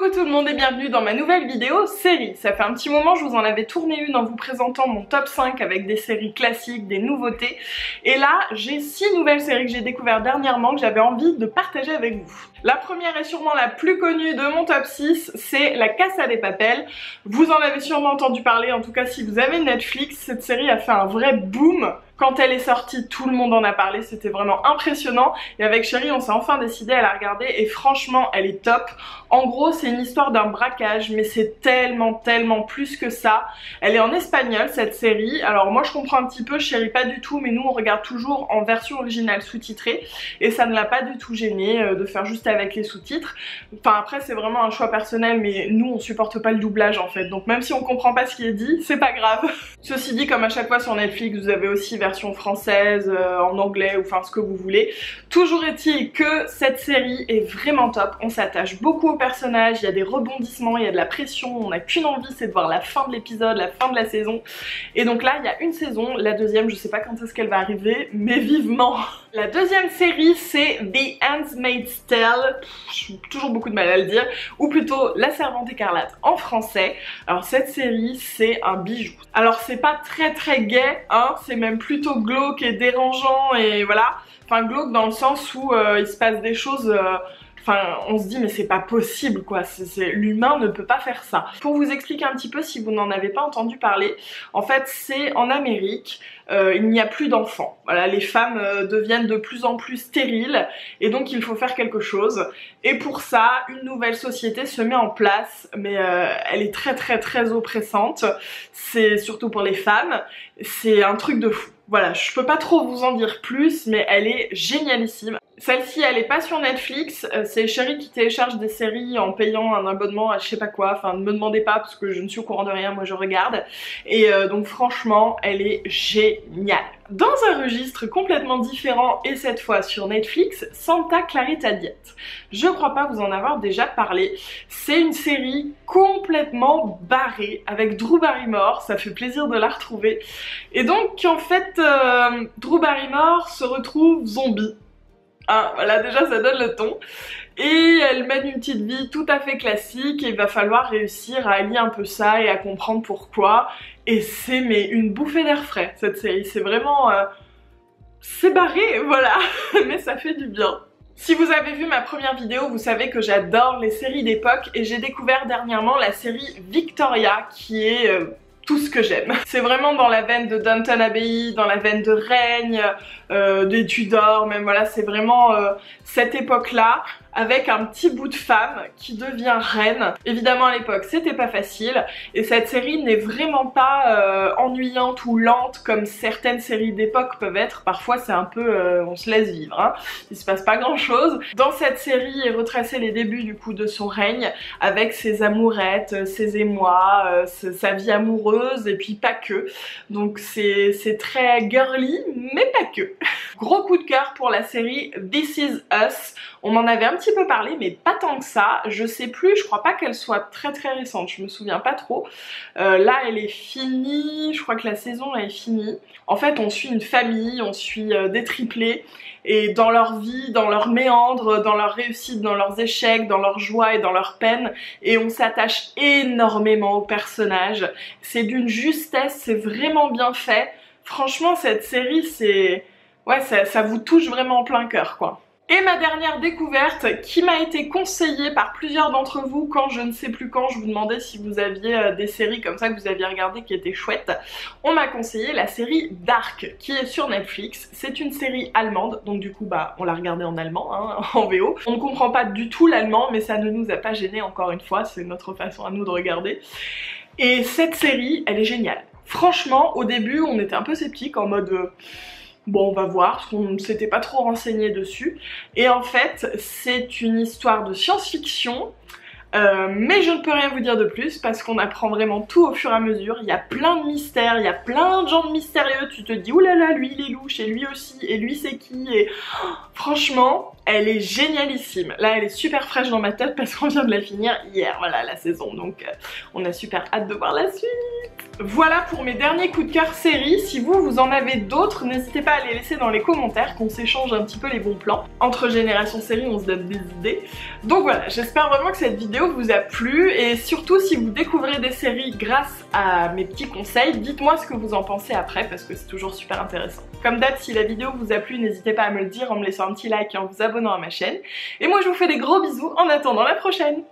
Coucou tout le monde et bienvenue dans ma nouvelle vidéo série. Ça fait un petit moment, je vous en avais tourné une en vous présentant mon top 5 avec des séries classiques, des nouveautés. Et là, j'ai 6 nouvelles séries que j'ai découvertes dernièrement que j'avais envie de partager avec vous. La première est sûrement la plus connue de mon top 6, c'est La Casa de Papel. Vous en avez sûrement entendu parler, en tout cas si vous avez Netflix, cette série a fait un vrai boom. Quand elle est sortie, tout le monde en a parlé, c'était vraiment impressionnant. Et avec Chérie, on s'est enfin décidé à la regarder et franchement, elle est top. En gros, c'est une histoire d'un braquage, mais c'est tellement plus que ça. Elle est en espagnol, cette série. Alors moi, je comprends un petit peu, Chérie pas du tout, mais nous, on regarde toujours en version originale sous-titrée. Et ça ne l'a pas du tout gêné de faire juste avec les sous-titres. Enfin, après, c'est vraiment un choix personnel, mais nous, on supporte pas le doublage, en fait. Donc même si on comprend pas ce qui est dit, c'est pas grave. Ceci dit, comme à chaque fois sur Netflix, vous avez aussi version française, en anglais, ou enfin ce que vous voulez. Toujours est-il que cette série est vraiment top, on s'attache beaucoup aux personnages, il y a des rebondissements, il y a de la pression, on n'a qu'une envie, c'est de voir la fin de l'épisode, la fin de la saison. Et donc là, il y a une saison, la deuxième, je sais pas quand est-ce qu'elle va arriver, mais vivement. La deuxième série, c'est The Handmaid's Tale, j'ai toujours beaucoup de mal à le dire, ou plutôt La Servante écarlate en français. Alors cette série, c'est un bijou. Alors c'est pas très gay, hein, c'est même plutôt glauque et dérangeant et voilà. Enfin glauque dans le sens où il se passe des choses... Enfin, on se dit mais c'est pas possible quoi, l'humain ne peut pas faire ça. Pour vous expliquer un petit peu si vous n'en avez pas entendu parler, en fait c'est en Amérique, il n'y a plus d'enfants. Voilà, les femmes deviennent de plus en plus stériles et donc il faut faire quelque chose. Et pour ça, une nouvelle société se met en place, mais elle est très oppressante. C'est surtout pour les femmes, c'est un truc de fou. Voilà, je peux pas trop vous en dire plus, mais elle est génialissime. Celle-ci, elle est pas sur Netflix, c'est Chérie qui télécharge des séries en payant un abonnement à je sais pas quoi, enfin ne me demandez pas parce que je ne suis au courant de rien, moi je regarde. Et donc franchement, elle est géniale. Dans un registre complètement différent et cette fois sur Netflix, Santa Clarita Diet. Je crois pas vous en avoir déjà parlé. C'est une série complètement barrée avec Drew Barrymore, ça fait plaisir de la retrouver. Et donc en fait, Drew Barrymore se retrouve zombie. Ah, voilà, déjà ça donne le ton. Et elle mène une petite vie tout à fait classique et il va falloir réussir à allier un peu ça et à comprendre pourquoi. Et c'est mais une bouffée d'air frais cette série, c'est vraiment... c'est barré, voilà, mais ça fait du bien. Si vous avez vu ma première vidéo, vous savez que j'adore les séries d'époque et j'ai découvert dernièrement la série Victoria qui est... tout ce que j'aime. C'est vraiment dans la veine de Downton Abbey, dans la veine de Règne, des Tudors, même voilà, c'est vraiment cette époque-là, avec un petit bout de femme qui devient reine. Évidemment à l'époque c'était pas facile, et cette série n'est vraiment pas ennuyante ou lente comme certaines séries d'époque peuvent être. Parfois c'est un peu, on se laisse vivre, hein. Il se passe pas grand chose. Dans cette série est retracé les débuts du coup de son règne, avec ses amourettes, ses émois, sa vie amoureuse, et puis pas que. Donc c'est très girly, mais pas que. Gros coup de cœur pour la série This Is Us. On m'en avait un petit peu parlé, mais pas tant que ça. Je sais plus, je crois pas qu'elle soit très récente, je me souviens pas trop. Là, elle est finie, je crois que la saison est finie. En fait, on suit une famille, on suit des triplés, et dans leur vie, dans leurs méandres, dans leurs réussites, dans leurs échecs, dans leurs joies et dans leurs peines, et on s'attache énormément aux personnages. C'est d'une justesse, c'est vraiment bien fait. Franchement, cette série, c'est... ouais, ça vous touche vraiment en plein cœur, quoi. Et ma dernière découverte qui m'a été conseillée par plusieurs d'entre vous quand je ne sais plus quand je vous demandais si vous aviez des séries comme ça que vous aviez regardées qui étaient chouettes, on m'a conseillé la série Dark qui est sur Netflix. C'est une série allemande, donc du coup bah on l'a regardée en allemand, hein, en VO. On ne comprend pas du tout l'allemand, mais ça ne nous a pas gêné encore une fois, c'est notre façon à nous de regarder. Et cette série, elle est géniale. Franchement, au début on était un peu sceptiques en mode... bon, on va voir, parce qu'on ne s'était pas trop renseigné dessus. Et en fait, c'est une histoire de science-fiction, mais je ne peux rien vous dire de plus, parce qu'on apprend vraiment tout au fur et à mesure. Il y a plein de mystères, il y a plein de gens mystérieux. Tu te dis, oulala, lui il est louche, et lui aussi, et lui c'est qui, et... franchement, elle est génialissime. Là, elle est super fraîche dans ma tête, parce qu'on vient de la finir hier, voilà, la saison. Donc, on a super hâte de voir la suite. Voilà pour mes derniers coups de cœur séries. Si vous en avez d'autres, n'hésitez pas à les laisser dans les commentaires, qu'on s'échange un petit peu les bons plans. Entre générations séries, on se donne des idées. Donc voilà, j'espère vraiment que cette vidéo vous a plu, et surtout si vous découvrez des séries grâce à mes petits conseils, dites-moi ce que vous en pensez après, parce que c'est toujours super intéressant. Comme d'hab, si la vidéo vous a plu, n'hésitez pas à me le dire en me laissant un petit like et en vous abonnant à ma chaîne. Et moi je vous fais des gros bisous en attendant la prochaine.